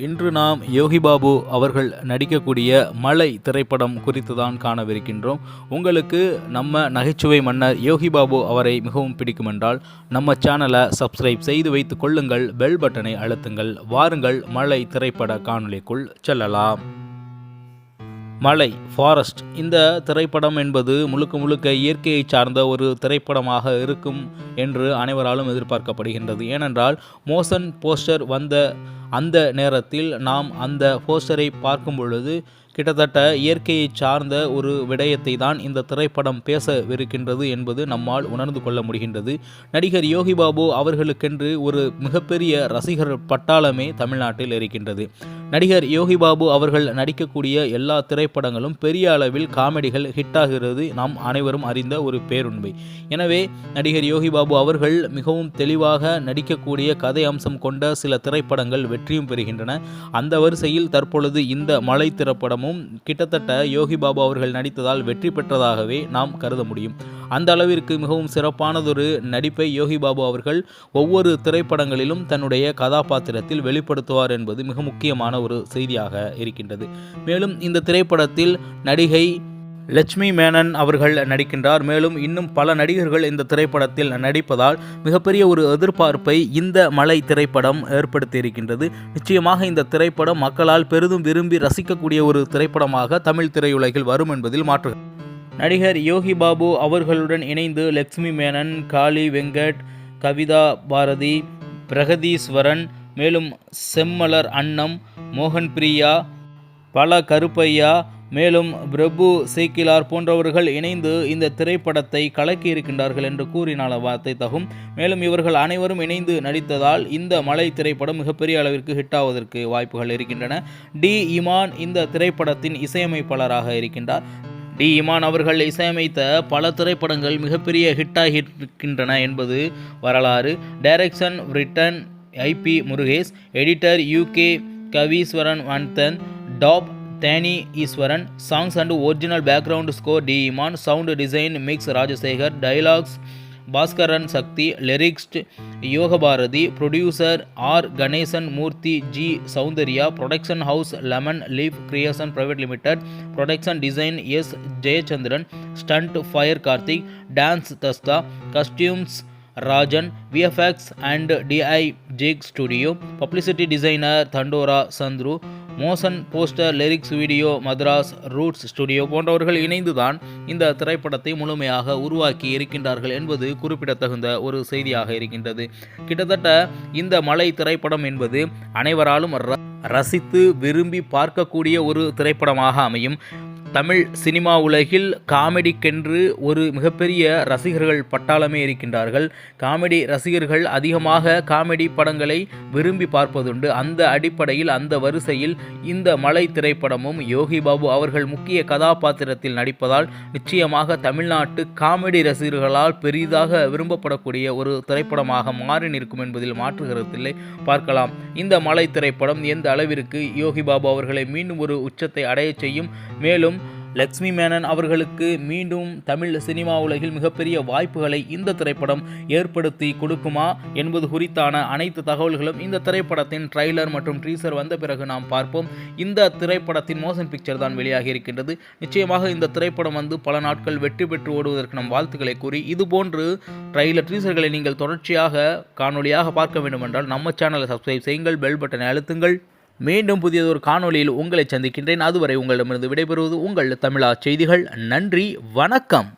இன்று நாம் யோகி பாபு அவர்கள் நடிக்கக்கூடிய மலை திரைப்படம் குறித்து தான் காணவிருக்கின்றோம். உங்களுக்கு நம்ம நகைச்சுவை மன்னர் யோகி பாபு அவரை மிகவும் பிடிக்குமென்றால் நம்ம சேனலை சப்ஸ்கிரைப் செய்து வைத்துக் கொள்ளுங்கள், பெல் பட்டனை அழுத்துங்கள். வாருங்கள் மலை திரைப்பட காணொளிக்குள் செல்லலாம். மலை ஃபாரஸ்ட் இந்த திரைப்படம் என்பது முழுக்க இயற்கையை சார்ந்த ஒரு திரைப்படமாக இருக்கும் என்று அனைவராலும் எதிர்பார்க்கப்படுகின்றது. ஏனென்றால் மோஷன் போஸ்டர் வந்த அந்த நேரத்தில் நாம் அந்த போஸ்டரை பார்க்கும் பொழுது கிட்டத்தட்ட இயற்கையை சார்ந்த ஒரு விடயத்தை தான் இந்த திரைப்படம் பேசவிருக்கின்றது என்பது நம்மால் உணர்ந்து கொள்ள முடிகின்றது. நடிகர் யோகி பாபு அவர்களுக்கென்று ஒரு மிகப்பெரிய ரசிகர் பட்டாளமே தமிழ்நாட்டில் இருக்கின்றது. நடிகர் யோகி பாபு அவர்கள் நடிக்கக்கூடிய எல்லா திரைப்படங்களும் பெரிய அளவில் காமெடிகள் ஹிட்டாகிறது நாம் அனைவரும் அறிந்த ஒரு பேருண்மை. எனவே நடிகர் யோகி பாபு அவர்கள் மிகவும் தெளிவாக நடிக்கக்கூடிய கதை அம்சம் கொண்ட சில திரைப்படங்கள் வெற்றியும் பெறுகின்றன. அந்த வரிசையில் தற்பொழுது இந்த மலை திரைப்படமும் கிட்டத்தட்ட யோகி பாபு அவர்கள் நடித்ததால் வெற்றி பெற்றதாகவே நாம் கருத முடியும். அந்த அளவிற்கு மிகவும் சிறப்பானதொரு நடிப்பை யோகி பாபு அவர்கள் ஒவ்வொரு திரைப்படங்களிலும் தன்னுடைய கதாபாத்திரத்தில் வெளிப்படுத்துவார் என்பது மிக முக்கியமான ஒரு செய்தியாக இருக்கின்றது. மேலும் இந்த திரைப்படத்தில் நடிகை லட்சுமி மேனன் அவர்கள் நடிக்கின்றார். மேலும் இன்னும் பல நடிகர்கள் இந்த திரைப்படத்தில் நடிப்பதால் மிகப்பெரிய ஒரு எதிர்பார்ப்பை இந்த மலை திரைப்படம் ஏற்படுத்தி இருக்கின்றது. நிச்சயமாக இந்த திரைப்படம் மக்களால் பெரிதும் விரும்பி ரசிக்கக்கூடிய ஒரு திரைப்படமாக தமிழ் திரையுலகில் வரும் என்பதில் மாற்று. நடிகர் யோகி பாபு அவர்களுடன் இணைந்து லட்சுமி மேனன், காளி வெங்கட், கவிதா பாரதி, பிரகதீஸ்வரன், மேலும் செம்மலர் அன்னம், மோகன் பிரியா, பல கருப்பையா, மேலும் பிரபு சேக்கிலார் போன்றவர்கள் இணைந்து இந்த திரைப்படத்தை கலக்கி இருக்கின்றார்கள் என்று கூறினால் வார்த்தை தகும். மேலும் இவர்கள் அனைவரும் இணைந்து நடித்ததால் இந்த மலை திரைப்படம் மிகப்பெரிய அளவிற்கு ஹிட் ஆவதற்கு வாய்ப்புகள் இருக்கின்றன. டி இமான் இந்த திரைப்படத்தின் இசையமைப்பாளராக இருக்கின்றார். டி இமான் அவர்கள் இசையமைத்த பல திரைப்படங்கள் மிகப்பெரிய ஹிட்டாகி இருக்கின்றன என்பது வரலாறு. Direction written IP Murugesh, editor UK Kaveeswaran வந்தன், DOP Theni Eswaran, songs and original background score D Imman, sound design mix Rajasekar, dialogues Baskaran Sakthi, lyrics Yogabharathi, producer R Ganesan Moorthy, G Soundarya, production house lemon leaf creation private limited, production design S Jayachandran, stunt fire Karthik, dance Dasta, costumes Rajan, VFX and DI Jig studio, publicity designer Dandora Chandru, motion poster lyrics video Madras roots studio போன்றவர்கள் இணைந்துதான் இந்த திரைப்படத்தை முழுமையாக உருவாக்கி இருக்கின்றார்கள் என்பது குறிப்பிடத்தகுந்த ஒரு செய்தியாக இருக்கின்றது. கிட்டத்தட்ட இந்த மலை திரைப்படம் என்பது அனைவராலும் ரசித்து விரும்பி பார்க்கக்கூடிய ஒரு திரைப்படமாக அமையும். தமிழ் சினிமா உலகில் காமெடிக்கென்று ஒரு மிகப்பெரிய ரசிகர்கள் பட்டாளமே இருக்கின்றார்கள். காமெடி ரசிகர்கள் அதிகமாக காமெடி படங்களை விரும்பி பார்ப்பதுண்டு. அந்த அடிப்படையில் அந்த வரிசையில் இந்த மலை திரைப்படமும் யோகி பாபு அவர்கள் முக்கிய கதாபாத்திரத்தில் நடிப்பதால் நிச்சயமாக தமிழ்நாட்டு காமெடி ரசிகர்களால் பெரிதாக விரும்பப்படக்கூடிய ஒரு திரைப்படமாக மாறி நிற்கும் என்பதில் மாற்று கருத்தில்லை. பார்க்கலாம் இந்த மலை திரைப்படம் எந்த அளவிற்கு யோகி பாபு அவர்களை மீண்டும் ஒரு உச்சத்தை அடைய செய்யும். மேலும் லட்சுமி மேனன் அவர்களுக்கு மீண்டும் தமிழ் சினிமா உலகில் மிகப்பெரிய வாய்ப்புகளை இந்த திரைப்படம் ஏற்படுத்தி கொடுக்குமா என்பது குறித்தான அனைத்து தகவல்களும் இந்த திரைப்படத்தின் ட்ரைலர் மற்றும் டீசர் வந்த பிறகு நாம் பார்ப்போம். இந்த திரைப்படத்தின் மோஷன் பிக்சர் தான் வெளியாகி இருக்கின்றது. நிச்சயமாக இந்த திரைப்படம் பல நாட்கள் வெற்றி பெற்று ஓடுவதற்கு நம் வாழ்த்துக்களை கூறி இதுபோன்று ட்ரைலர் டீசர்களை நீங்கள் தொடர்ச்சியாக காணொலியாக பார்க்க வேண்டும் என்றால் நம்ம சேனலை சப்ஸ்கிரைப் செய்யுங்கள், பெல் பட்டனை அழுத்துங்கள். மீண்டும் புதியதொரு காணொலியில் உங்களை சந்திக்கின்றேன். அதுவரை உங்களிடமிருந்து விடைபெறுவது உங்கள் தமிழா செய்திகள். நன்றி, வணக்கம்.